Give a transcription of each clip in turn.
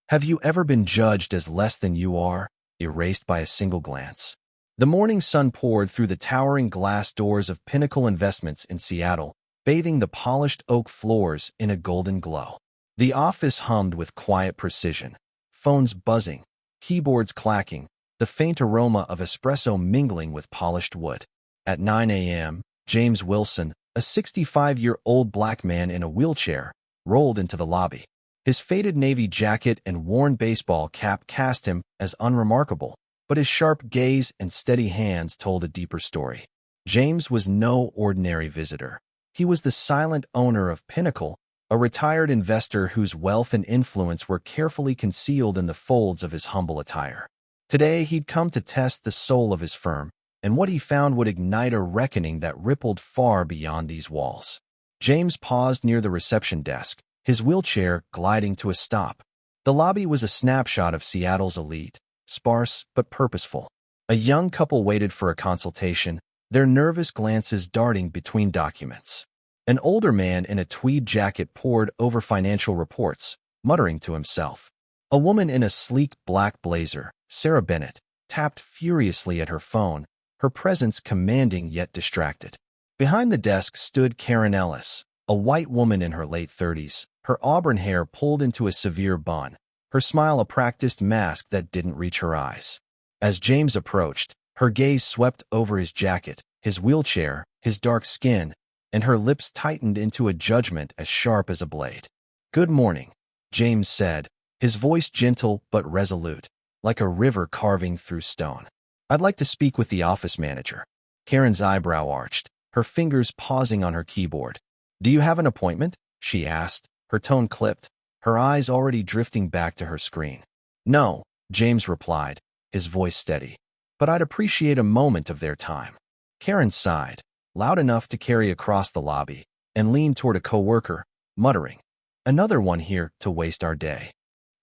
Have you ever been judged as less than you are, erased by a single glance? The morning sun poured through the towering glass doors of Pinnacle Investments in Seattle, bathing the polished oak floors in a golden glow. The office hummed with quiet precision, phones buzzing, keyboards clacking, the faint aroma of espresso mingling with polished wood. At 9 a.m., James Wilson, a 65-year-old black man in a wheelchair, rolled into the lobby. His faded navy jacket and worn baseball cap cast him as unremarkable, but his sharp gaze and steady hands told a deeper story. James was no ordinary visitor. He was the silent owner of Pinnacle, a retired investor whose wealth and influence were carefully concealed in the folds of his humble attire. Today, he'd come to test the soul of his firm, and what he found would ignite a reckoning that rippled far beyond these walls. James paused near the reception desk, his wheelchair gliding to a stop. The lobby was a snapshot of Seattle's elite, sparse but purposeful. A young couple waited for a consultation, their nervous glances darting between documents. An older man in a tweed jacket pored over financial reports, muttering to himself. A woman in a sleek black blazer, Sarah Bennett, tapped furiously at her phone, her presence commanding yet distracted. Behind the desk stood Karen Ellis, a white woman in her late 30s, her auburn hair pulled into a severe bun, her smile a practiced mask that didn't reach her eyes. As James approached, her gaze swept over his jacket, his wheelchair, his dark skin, and her lips tightened into a judgment as sharp as a blade. "Good morning," James said, his voice gentle but resolute, like a river carving through stone. "I'd like to speak with the office manager." Karen's eyebrow arched, her fingers pausing on her keyboard. "Do you have an appointment?" she asked, her tone clipped, her eyes already drifting back to her screen. "No," James replied, his voice steady. "But I'd appreciate a moment of their time." Karen sighed, loud enough to carry across the lobby, and leaned toward a coworker, muttering, "Another one here to waste our day."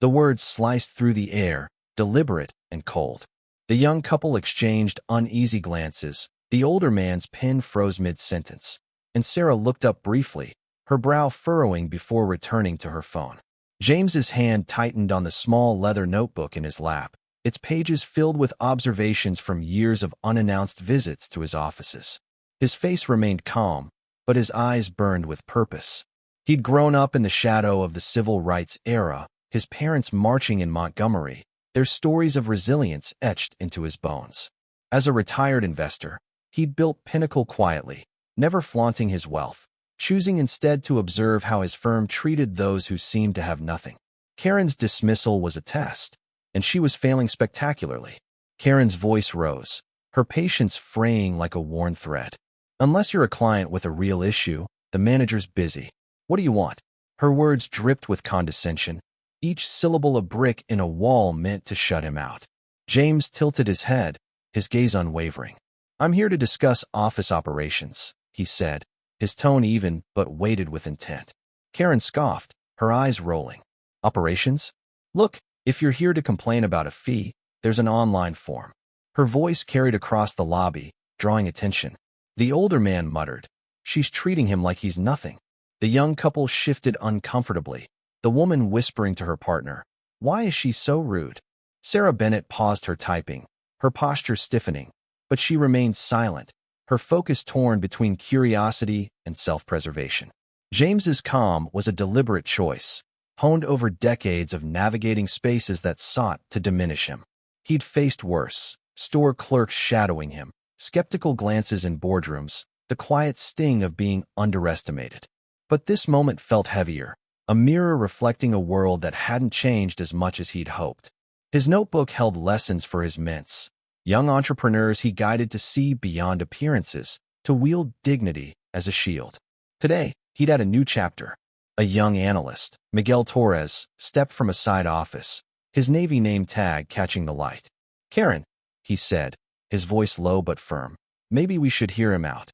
The words sliced through the air, deliberate and cold. The young couple exchanged uneasy glances. The older man's pen froze mid-sentence, and Sarah looked up briefly, her brow furrowing before returning to her phone. James's hand tightened on the small leather notebook in his lap, its pages filled with observations from years of unannounced visits to his offices. His face remained calm, but his eyes burned with purpose. He'd grown up in the shadow of the civil rights era, his parents marching in Montgomery, their stories of resilience etched into his bones. As a retired investor, he'd built Pinnacle quietly, never flaunting his wealth, choosing instead to observe how his firm treated those who seemed to have nothing. Karen's dismissal was a test, and she was failing spectacularly. Karen's voice rose, her patience fraying like a worn thread. "Unless you're a client with a real issue, the manager's busy. What do you want?" Her words dripped with condescension, each syllable a brick in a wall meant to shut him out. James tilted his head, his gaze unwavering. "I'm here to discuss office operations," he said, his tone even but weighted with intent. Karen scoffed, her eyes rolling. "Operations? Look, if you're here to complain about a fee, there's an online form." Her voice carried across the lobby, drawing attention. The older man muttered, "She's treating him like he's nothing." The young couple shifted uncomfortably, the woman whispering to her partner, "Why is she so rude?" Sarah Bennett paused her typing, her posture stiffening, but she remained silent, her focus torn between curiosity and self-preservation. James's calm was a deliberate choice, honed over decades of navigating spaces that sought to diminish him. He'd faced worse, store clerks shadowing him, skeptical glances in boardrooms, the quiet sting of being underestimated. But this moment felt heavier, a mirror reflecting a world that hadn't changed as much as he'd hoped. His notebook held lessons for his mints, young entrepreneurs he guided to see beyond appearances, to wield dignity as a shield. Today, he'd add a new chapter. A young analyst, Miguel Torres, stepped from a side office, his Navy name tag catching the light. "Karen," he said, his voice low but firm, "maybe we should hear him out."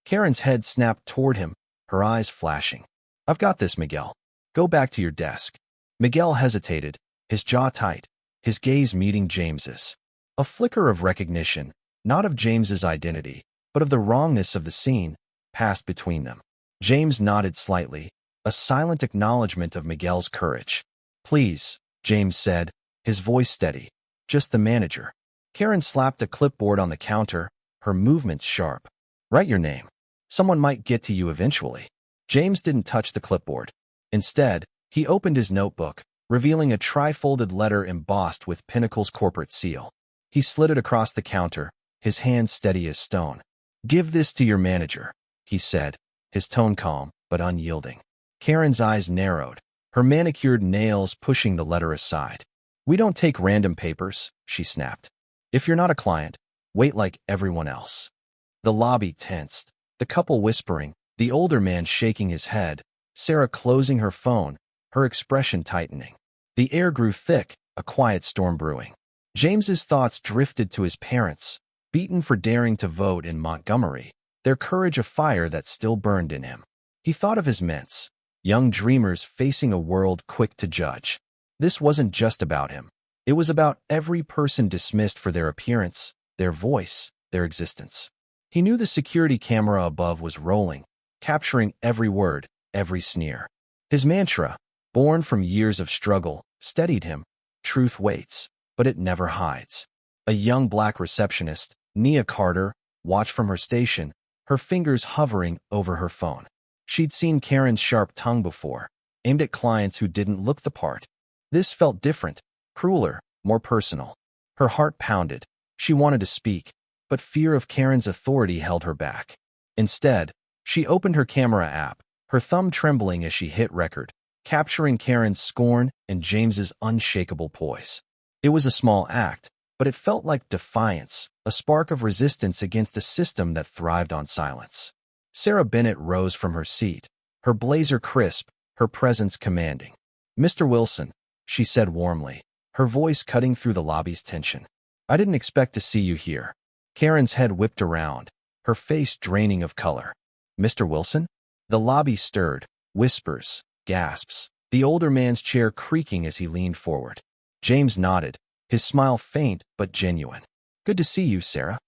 Karen's head snapped toward him, her eyes flashing. "I've got this, Miguel. Go back to your desk." Miguel hesitated, his jaw tight, his gaze meeting James's. A flicker of recognition, not of James's identity, but of the wrongness of the scene, passed between them. James nodded slightly, a silent acknowledgement of Miguel's courage. "Please," James said, his voice steady. Just the manager. Karen slapped a clipboard on the counter, her movements sharp. Write your name. Someone might get to you eventually. James didn't touch the clipboard. Instead, he opened his notebook, revealing a tri-folded letter embossed with Pinnacle's corporate seal. He slid it across the counter, his hand steady as stone. Give this to your manager, he said, his tone calm but unyielding. Karen's eyes narrowed, her manicured nails pushing the letter aside. We don't take random papers, she snapped. If you're not a client, wait like everyone else. The lobby tensed, the couple whispering, the older man shaking his head, Sarah closing her phone, her expression tightening. The air grew thick, a quiet storm brewing. James's thoughts drifted to his parents, beaten for daring to vote in Montgomery, their courage a fire that still burned in him. He thought of his ments, young dreamers facing a world quick to judge. This wasn't just about him. It was about every person dismissed for their appearance, their voice, their existence. He knew the security camera above was rolling, capturing every word, every sneer. His mantra, born from years of struggle, steadied him. Truth waits, but it never hides. A young black receptionist, Nia Carter, watched from her station, her fingers hovering over her phone. She'd seen Karen's sharp tongue before, aimed at clients who didn't look the part. This felt different, crueler, more personal. Her heart pounded. She wanted to speak, but fear of Karen's authority held her back. Instead, she opened her camera app, her thumb trembling as she hit record, capturing Karen's scorn and James's unshakable poise. It was a small act, but it felt like defiance, a spark of resistance against a system that thrived on silence. Sarah Bennett rose from her seat, her blazer crisp, her presence commanding. Mr. Wilson, she said warmly, her voice cutting through the lobby's tension. I didn't expect to see you here. Karen's head whipped around, her face draining of color. Mr. Wilson? The lobby stirred, whispers, gasps, the older man's chair creaking as he leaned forward. James nodded, his smile faint but genuine. Good to see you, Sarah.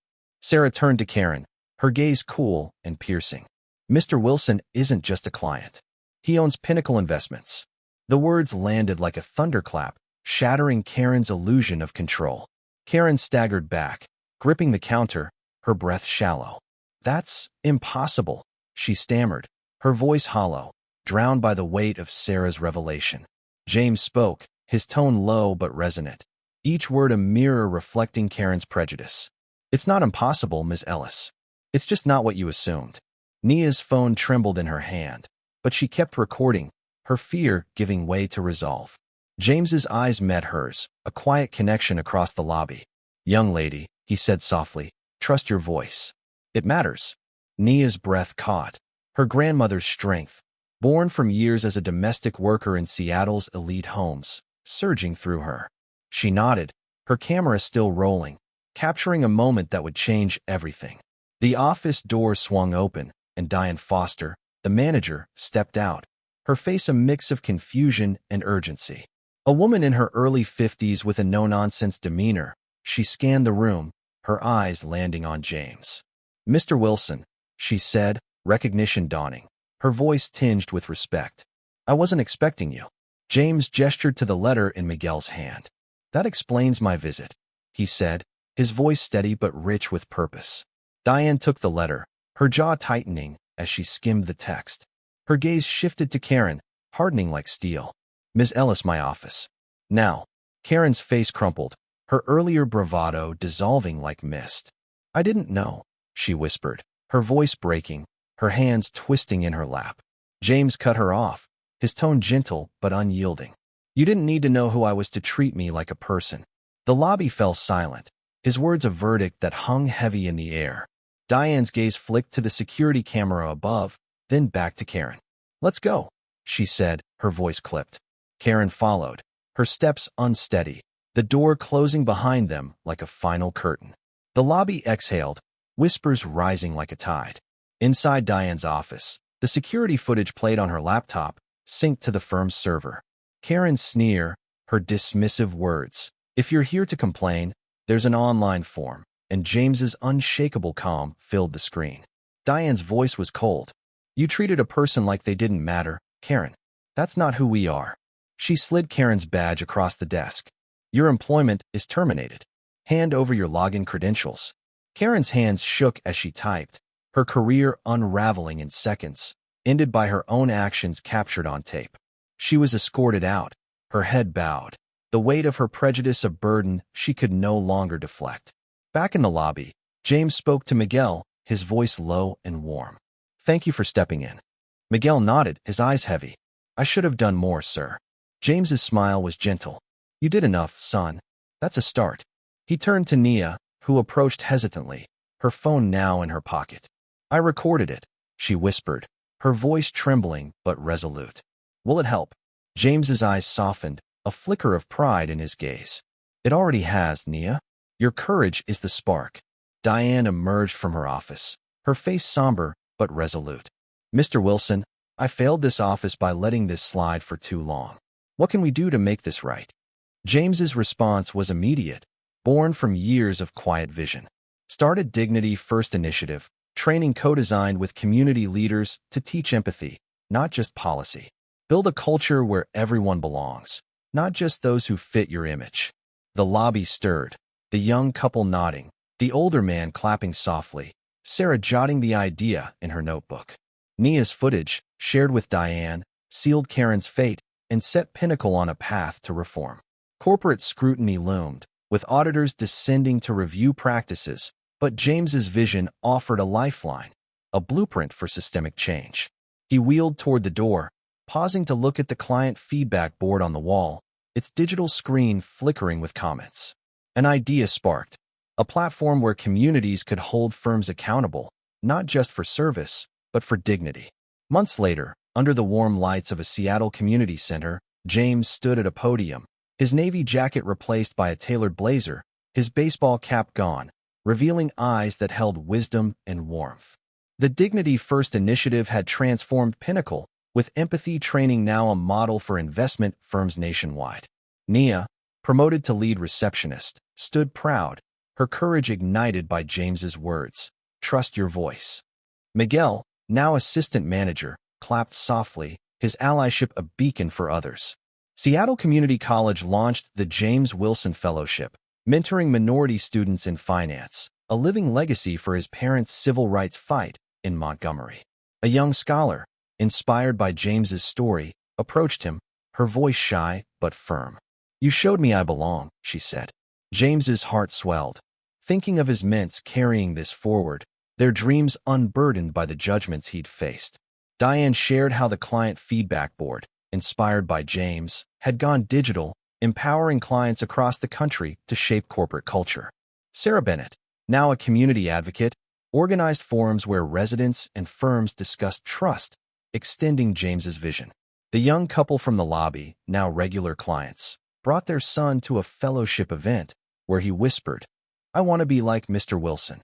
Sarah turned to Karen, her gaze cool and piercing. Mr. Wilson isn't just a client. He owns Pinnacle Investments. The words landed like a thunderclap, shattering Karen's illusion of control. Karen staggered back, gripping the counter, her breath shallow. That's impossible, she stammered, her voice hollow, drowned by the weight of Sarah's revelation. James spoke, his tone low but resonant, each word a mirror reflecting Karen's prejudice. It's not impossible, Miss Ellis. It's just not what you assumed. Nia's phone trembled in her hand, but she kept recording, her fear giving way to resolve. James's eyes met hers, a quiet connection across the lobby. Young lady, he said softly, trust your voice. It matters. Nia's breath caught, her grandmother's strength, born from years as a domestic worker in Seattle's elite homes, surging through her. She nodded, her camera still rolling, capturing a moment that would change everything. The office door swung open, and Diane Foster, the manager, stepped out, her face a mix of confusion and urgency. A woman in her early 50s with a no-nonsense demeanor, she scanned the room, her eyes landing on James. Mr. Wilson, she said, recognition dawning, her voice tinged with respect. I wasn't expecting you. James gestured to the letter in Miguel's hand. That explains my visit, he said, his voice steady but rich with purpose. Diane took the letter, her jaw tightening as she skimmed the text. Her gaze shifted to Karen, hardening like steel. Ms. Ellis, my office. Now. Karen's face crumpled, her earlier bravado dissolving like mist. I didn't know, she whispered, her voice breaking, her hands twisting in her lap. James cut her off, his tone gentle but unyielding. You didn't need to know who I was to treat me like a person. The lobby fell silent, his words a verdict that hung heavy in the air. Diane's gaze flicked to the security camera above, then back to Karen. Let's go, she said, her voice clipped. Karen followed, her steps unsteady, the door closing behind them like a final curtain. The lobby exhaled, whispers rising like a tide. Inside Diane's office, the security footage played on her laptop synced to the firm's server. Karen's sneer, her dismissive words. If you're here to complain, there's an online form, and James's unshakable calm filled the screen. Diane's voice was cold. You treated a person like they didn't matter, Karen. That's not who we are. She slid Karen's badge across the desk. Your employment is terminated. Hand over your login credentials. Karen's hands shook as she typed, her career unraveling in seconds, ended by her own actions captured on tape. She was escorted out, her head bowed, the weight of her prejudice a burden she could no longer deflect. Back in the lobby, James spoke to Miguel, his voice low and warm. Thank you for stepping in. Miguel nodded, his eyes heavy. I should have done more, sir. James's smile was gentle. You did enough, son. That's a start. He turned to Nia, who approached hesitantly, her phone now in her pocket. I recorded it, she whispered, her voice trembling but resolute. Will it help? James's eyes softened, a flicker of pride in his gaze. It already has, Nia. Your courage is the spark. Diane emerged from her office, her face somber but resolute. Mr. Wilson, I failed this office by letting this slide for too long. What can we do to make this right? James's response was immediate, born from years of quiet vision. Start a Dignity First initiative, training co-designed with community leaders to teach empathy, not just policy. Build a culture where everyone belongs, not just those who fit your image. The lobby stirred, the young couple nodding, the older man clapping softly, Sarah jotting the idea in her notebook. Nia's footage, shared with Diane, sealed Karen's fate and set Pinnacle on a path to reform. Corporate scrutiny loomed, with auditors descending to review practices, but James's vision offered a lifeline, a blueprint for systemic change. He wheeled toward the door, pausing to look at the client feedback board on the wall, its digital screen flickering with comments. An idea sparked, a platform where communities could hold firms accountable, not just for service, but for dignity. Months later, under the warm lights of a Seattle community center, James stood at a podium, his navy jacket replaced by a tailored blazer, his baseball cap gone, revealing eyes that held wisdom and warmth. The Dignity First initiative had transformed Pinnacle, with empathy training now a model for investment firms nationwide. Nia, promoted to lead receptionist, stood proud, her courage ignited by James's words. Trust your voice. Miguel, now assistant manager, clapped softly, his allyship a beacon for others. Seattle Community College launched the James Wilson Fellowship, mentoring minority students in finance, a living legacy for his parents' civil rights fight in Montgomery. A young scholar, inspired by James's story, approached him, her voice shy but firm. You showed me I belong, she said. James's heart swelled, thinking of his men's carrying this forward, their dreams unburdened by the judgments he'd faced. Diane shared how the client feedback board, inspired by James, had gone digital, empowering clients across the country to shape corporate culture. Sarah Bennett, now a community advocate, organized forums where residents and firms discussed trust, extending James's vision. The young couple from the lobby, now regular clients, brought their son to a fellowship event where he whispered, I want to be like Mr. Wilson.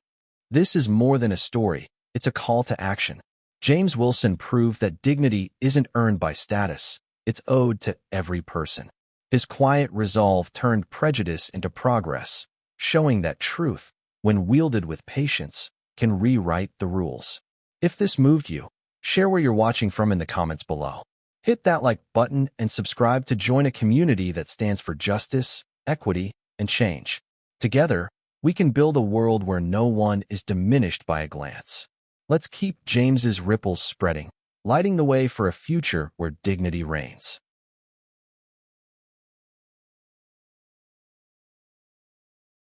This is more than a story, it's a call to action. James Wilson proved that dignity isn't earned by status, it's owed to every person. His quiet resolve turned prejudice into progress, showing that truth, when wielded with patience, can rewrite the rules. If this moved you, share where you're watching from in the comments below. Hit that like button and subscribe to join a community that stands for justice, equity, and change. Together, we can build a world where no one is diminished by a glance. Let's keep James's ripples spreading, lighting the way for a future where dignity reigns.